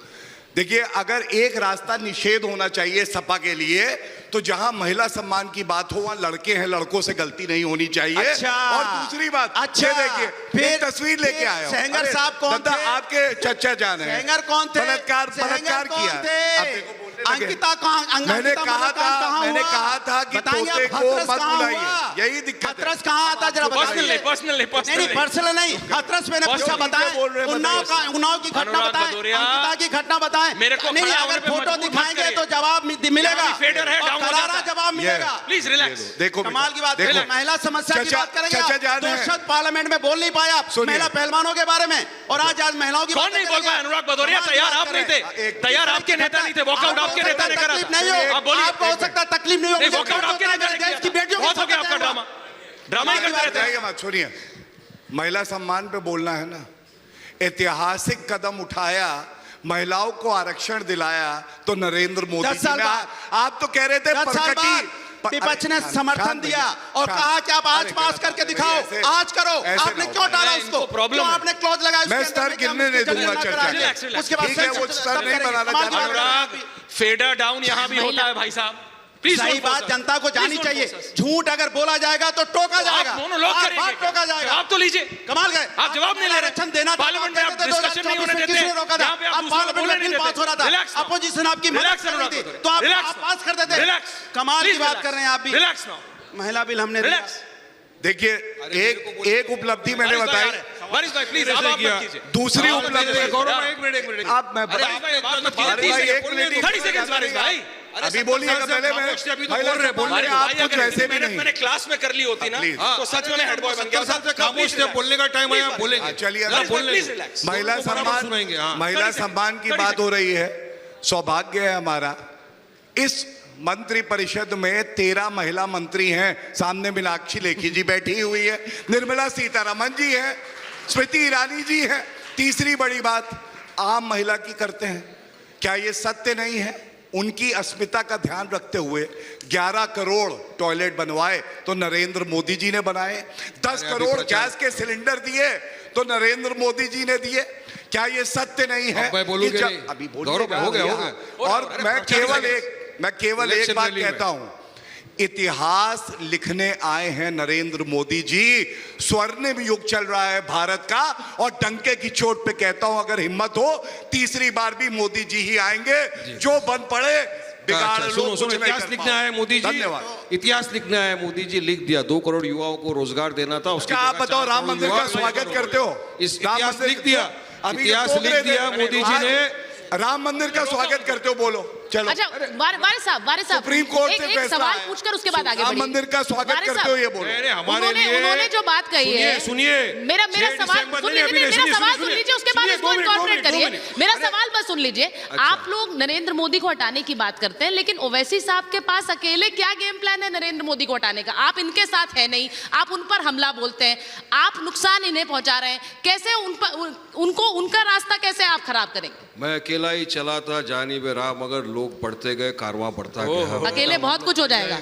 देखिए, अगर एक रास्ता निषेध होना चाहिए सपा के लिए, तो जहां महिला सम्मान की बात हो वहां लड़के हैं, लड़कों से गलती नहीं होनी चाहिए। अच्छा। और दूसरी बात, अच्छा। ये देखिए, फिर- एक तस्वीर लेके फिर आया हूं। सेंगर अरे, साहब कौन दादा, थे? आपके चचा जान है। सेंगर कौन थे? बलात्कार सेंगर कौन किया। थे? अब देखो, बोलने लगे। अंकिता कहाँ? मैंने अंकिता कहा मल्लिका कहाँ मैंने हुआ? कहा था कि बताइए तोते आप, को हाथरस मत कहाँ बुलाइए। हुआ? यही दिक्कत है। हाथरस कहाँ आता जरा पर्सनल बताइए। नहीं, पर्सनल नहीं, नहीं पर्सनल नहीं नहीं। पर्सनल नहीं, हाथरस मैंने पूछा, क्यों बताएं बोल रहे हैं, उन्नाव बताइए। का, उन्नाव की घटना अनुराग बताएं, भदौरिया, अंकिता की घटना बताएं। मेरे को नहीं खड़ा अगर होने पे फोटो मजबूर मत दिखाएंगे करिए। तो जवाब मिलेगा, यहाँ भी फेडर है, और डाउन हो करारा जाता है। जवाब मिलेगा। Please relax. देखो कमाल की बात है, Relax. महिला समस्या की चचा- बात करेंगे चचा आप। जान दो है। शब्द पार्लियामेंट में बोल नहीं पाए आप सुनिए। महिला पहलवानों के बारे में, और आज महिलाओं की कौन बातें नहीं बोल करेंगे। पाया? अनुराग भदौरिया, कमाल की तैयार बात आप नहीं कर रहे हैं। थे, तैयार आपके नेता नहीं थे, वॉकआउट आपके नेता ने करा तकलीफ था। नहीं हो, आप बोलिए। आपको हो सकता है तकलीफ नहीं हो, नहीं, मुझे वॉकआउट दर्द आपके होता है, नेता ने मेरे देश की किया बेटियों था। के बहुत हो गया साथ आपका क्या हुआ? ड्रामा ही करते रहते हैं। जाइए मत, सुनिए। महिला सम्मान पे बोलना है ना, ऐतिहासिक कदम उठाया, महिलाओं को आरक्षण दिलाया, तो नरेंद्र मोदी 10 जी साल ने। बाद। आप तो कह रहे थे 10 साल परकटी बाद विपक्ष ने समर्थन दिया और कहा कि आप आज पास करके दिखाओ, आज करो। आपने क्यों टाला नहीं, उसको? इनको problem क्यों है। आपने क्लॉज लगाया उसके मैं अंदर स्तर में कि हम गिरने नहीं उसको दूंगा जल्दी ना चर्चा करा में। दें? Relax, relax. उसके बाद ठीक है, वो सब स्तर नहीं करेंगे। बनाना कमाल की चाहता। बात कर रहे हैं। अनुराग, फेडर डाउन यहाँ भी होता है भाई साहब। प्लीज सही बात जनता को जानी चाहिए। झूठ अगर बोला जाएगा तो टोका जाएगा, आप मोनोलॉग बार करेंगे बार टोका जाएगा। जवाब तो लीजिए। कमाल गए, आप जवाब नहीं ले रहे। आरक्षण देना था, पार्लियामेंट में आप कहते थे डिस्कशन नहीं होने 2024 में देते। किसने रोका था? यहाँ पे आप आप दूसरों को पार्लियामेंट बोलने में नहीं बिल पास हो रहा देते। था, Relax now. अपोजिशन आपकी मदद Relax, कर रही अनुराग थी, भदौरिया। तो आप Relax पास कर देते। Relax. कमाल की Please बात relax. कर रहे हैं आप भी। Relax now. महिला बिल हमने दिया। Relax. देखिए, एक उपलब्धि मैंने बारिश भाई आ बताई। रहे हैं। बारिश भाई प्लीज आप मत कीजिए। दूसरी उपलब्धि गौरव भाई, एक मिनट आप मैं अरे आप ये बात मत कीजिए। बारिश भाई, एक मिनट 30 सेकंड्स बारिश भाई। अभी बोलिएगा, पहले मैं अभी तो बोल रहे, बोल अरे रहे। आप कुछ वैसे भी नहीं। मैंने क्लास में कर ली होती ना, Please. तो सच में मैं हेड बॉय बन गया होता। खामोश थे, बोलने का टाइम आया, बोलेंगे। चलिए, ना, बोलने प्लीज दो। रिलैक्स। महिला उनको बराबर सम्मान, सुनाएंगे, हाँ। महिला 30 सम्मान की 30 बात हो रही है। सौभाग्य है हमारा, इस मंत्री परिषद में 13 महिला मंत्री हैं। सामने मीनाक्षी लेखी जी बैठी हुई है, निर्मला सीतारमण जी है, स्मृति ईरानी जी है। तीसरी बड़ी बात आम महिला की करते हैं। क्या ये सत्य नहीं है? उनकी अस्मिता का ध्यान रखते हुए 11 करोड़ टॉयलेट बनवाए तो नरेंद्र मोदी जी ने बनाए, 10 अभी करोड़ प्रचार- गैस के सिलेंडर दिए तो नरेंद्र मोदी जी ने दिए। क्या ये सत्य नहीं है? अब मैं बोलूं कि कि जब- नहीं? अभी गौरव भाई, हो गया, हो गया। और अरे, मैं प्रचार केवल करेंगे। एक इलेक्शन बात रैली में। कहता हूं, इतिहास लिखने आए हैं नरेंद्र मोदी जी। स्वर्णिम युग चल रहा है भारत का, और डंके की चोट पे कहता हूं, अगर हिम्मत हो तीसरी बार भी मोदी जी ही आएंगे। जो बन पड़े बिगाड़ अच्छा, लो, सुनो कुछ सुनो, नहीं इतिहास कर लिखने पाओ। आए मोदी जी। धन्यवाद। इतिहास लिखने आए मोदी जी, लिख दिया 2 करोड़ युवाओं को रोजगार देना था। उसकी क्या आप जगह बताओ, 4 राम करोड़ मंदिर युवा का स्वागत रोजगार करते हो? इस राम इतिहास मंदिर लिख दिया, अभी इतिहास जो लिख टोकरे दिया थे, मोदी जी आज ने। राम मंदिर का स्वागत करते हो, बोलो चलो। अच्छा वारिस साहब सुप्रीम कोर्ट से एक फैसला सवाल है। पूछकर उसके बाद आगे राम बढ़िए। मंदिर का स्वागत वारिस करते साहब, हो, ये बोलो। अरे हमारे लिए उन्होंने जो बात कही है, सुनिए मेरा 6 सवाल दिसंबर सुन नहीं, अभी लीजिए, नहीं, मेरा सुनिए, सवाल सुनिए, सुन लीजिए, उसके बाद सुनिए, इसको 2 मिनट, इनकॉर्पोरेट 2 करिए। मिनट। मेरा सवाल बस सुन लीजिए। आप लोग नरेंद्र मोदी को हटाने की बात करते हैं, लेकिन ओवैसी साहब के पास अकेले क्या गेम प्लान है नरेंद्र मोदी को हटाने का? आप इनके साथ है नहीं, आप उन पर हमला बोलते हैं, आप नुकसान इन्हें पहुंचा रहे हैं। कैसे उनको उनका रास्ता कैसे आप खराब करेंगे? मैं अकेला ही चला था जानिब राह, मगर लोग बढ़ते गए, कारवां बढ़ता गया। अकेले बहुत कुछ हो जाएगा।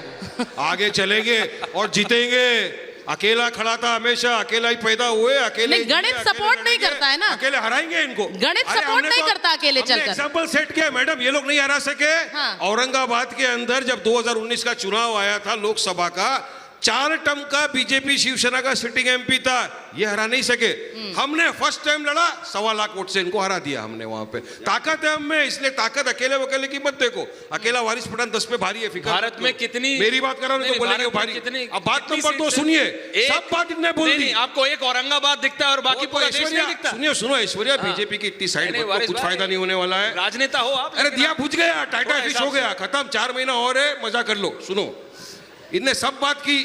आगे चलेंगे और जीतेंगे। अकेला खड़ा था हमेशा, अकेला ही पैदा हुए, अकेले नहीं, ही जिए, गणित अकेले support नहीं लड़ेंगे, करता है ना। अकेले हराएंगे इनको। गणित अरे support हमने नहीं तो- करता अकेले हमने चलकर। एग्जाम्पल सेट किया मैडम, ये लोग नहीं हरा सके। हाँ। औरंगाबाद के अंदर जब 2019 का चुनाव आया था लोकसभा का, 4 टर्म का बीजेपी शिवसेना का सिटिंग एमपी था, ये हरा नहीं सके। हमने फर्स्ट टाइम लड़ा, 1.25 लाख वोट से इनको हरा दिया हमने वहां पे। ताकत है हम में, इसलिए ताकत अकेले वकेले की मत देखो। अकेला वारिस पठान 10 पे भारी है, फिकर भारत में कितनी, मेरी बात कर रहा हूं तो बोलेंगे भारी। अब बात नंबर 2 सुनिए, सब बात इतने बोल दी। आपको एक औरंगाबाद दिखता है और बाकी पूरा देश नहीं दिखता। सुनिए सुनो ऐश्वर्या, बीजेपी की इतनी साइड पर कुछ फायदा नहीं होने वाला है। राजनेता हो आप, अरे दिया बुझ गया, टाटा फिश हो गया, खत्म। 4 महीना और है, मजा कर लो। सुनो, इनने सब बात की,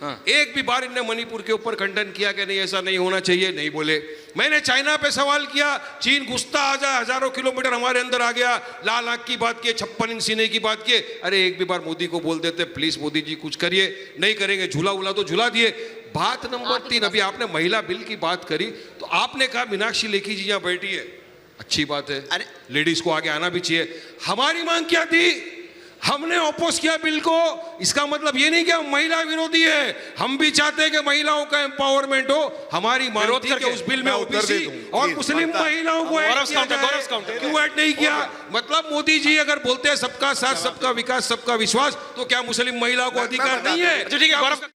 एक भी बार इनने मणिपुर के ऊपर खंडन किया कि नहीं ऐसा नहीं होना चाहिए, नहीं बोले। मैंने चाइना पे सवाल किया, चीन घुसता आ जाए, हजारों किलोमीटर हमारे अंदर आ गया, लाल आंख की बात की, 56 इंच सीने की बात की। अरे एक भी बार मोदी को बोल देते प्लीज मोदी जी कुछ करिए, नहीं करेंगे, झूला उला तो झूला दिए। बात नंबर 3, अभी आपने महिला बिल की बात करी तो आपने कहा मीनाक्षी लेखी जी यहाँ बैठी है, अच्छी बात है, अरे लेडीज को आगे आना भी चाहिए। हमारी मांग क्या थी? हमने ऑपोज किया बिल को, इसका मतलब ये नहीं कि हम महिला विरोधी है, हम भी चाहते हैं कि महिलाओं का एम्पावरमेंट हो। हमारी मांग थी कि उस बिल में ओबीसी और मुस्लिम महिलाओं को ऐड किया जाए, क्यों ऐड नहीं किया? मतलब मोदी जी अगर बोलते हैं सबका साथ, सबका विकास, सबका विश्वास, तो क्या मुस्लिम महिला को अधिकार नहीं है? ठीक है गौरव।